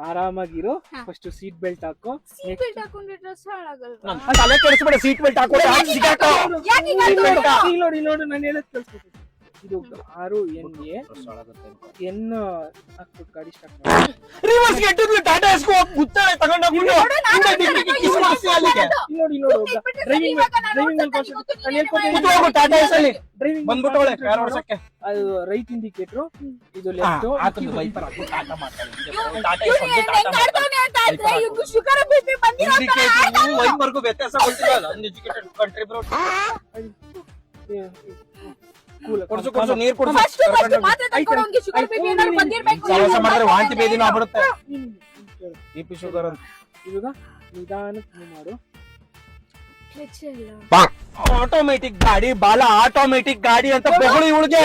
ಆರಾಮಾಗಿರು. First seat belt ಹಾಕೋ. Seat belt ಹಾಕೊಂಡ್ರೆ dress ಹಾಳಾಗಲ್ವಾ? ತಲೆ ಕೆಡಿಸ್ಬೇಡ, ಸೀಟ್ ಬೆಲ್ಟ್ ಹಾಕೋ. ನೋಡು ನಾನು ಹೇಳೋದು ಕೇಳಿಸ್ಕೊತೀನಿ. ಇದು 6NA ಎನ್ ಹಾಕ್ಬಿಟ್ಟು ಗಾಡಿ ಸ್ಟಾರ್ಟ್ ಮಾಡಿ. ರಿವರ್ಸ್ ಗೆಟ್ಟಿದ್ಲು ಟಾಟಾ ಎಸ್ಕೋ ಗುತ್ತಾಳೆ ತಗೊಂಡು ಹೋಗ್ಬಿಟ್ಟು ನೋಡಿ ಡ್ರೈವಿಂಗ್ ಟಾಟಾ ಎಸ್ ಅಲ್ಲಿ ಬಂದ್ಬಿಟ್ಟವಳೆ ಕಾರ್ ಓಡಿಸಕ್ಕೆ. ಅದು ರೈಟ್ ಇಂಡಿಕೇಟರ್, ಇದು ಲೆಫ್ಟ್. ಆತನ ವೈಪರ್ ಹಾಕಿ ಟಾಟಾ ಮಾಡ್ತಾಳೆ. ಇಂಡಿಕೇಟರ್ ವೈಪರ್ಗೂ ವ್ಯತ್ಯಾಸ ಗೊತ್ತಿಲ್ಲ. Uneducated country bro. ಕೊಡ್ಸು ನೀರ್ ಕೊಡ್ಸು. ಕೆಲಸ ಮಾಡಿದ್ರೆ ವಾಂತಿ ಬೇದಿನ ಆಗ್ಬಿಡುತ್ತೆ. BP ಶುಗರ್ ಅಂತ. ಇವಾಗ ನಿಧಾನಕ್ಕೆ ಮಾಡು. ಆಟೋಮೆಟಿಕ್ ಗಾಡಿ ಬಾಲ, ಆಟೋಮೆಟಿಕ್ ಗಾಡಿ ಅಂತ ಬೊಗಳು ಇವಳಿಗೆ.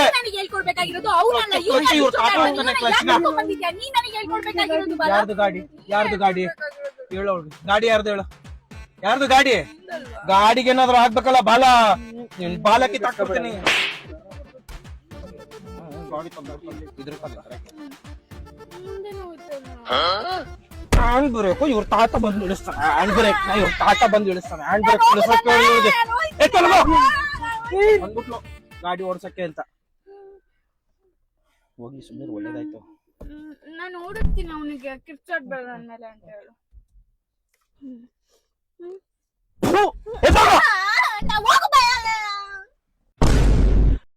ಯಾರ್ದು ಗಾಡಿ ಹೇಳೋ. ಗಾಡಿ ಯಾರ್ದು ಹೇಳು? ಯಾರ್ದು ಗಾಡಿ? ಗಾಡಿಗೆ ಏನಾದ್ರು ಆಗ್ಬೇಕಲ್ಲ ಬಾಲ. ನಿನ್ ಬಾಲಕ್ಕೆ ತಕ್ಕೊಡ್ತೀನಿ. ಹ್ಯಾಂಡ್ ಬ್ರೇಕ್ ಇವ್ರ ತಾತ ಬಂದು ಇಳಿಸ್ತಾನೆ. ಹ್ಯಾಂಡ್ ಬ್ರೇಕ್ ನ ಇವ್ರ ತಾತ ಬಂದು ಇಳಿಸ್ತಾನೆ. ಹ್ಯಾಂಡ್ ಬ್ರೇಕ್ ಇಳಿಸಕ್ಕೆ ಬಂದ್ಬಿಟ್ಲು ಗಾಡಿ ಓಡ್ಸಕ್ಕೆ ಅಂತ. ಹೋಗಿ ಸುಮ್ಮನೆ ಒಳ್ಳೇದಾಯ್ತು. ನಾನು ಓಡಿಸ್ತೀನಿ ಅವನಿಗೆ ಕಿರ್ಚಾಡ್ಬೇಡ ಅಂದ್ಮೇಲೆ ಅಂತ ಹೇಳು. ಹೋಗು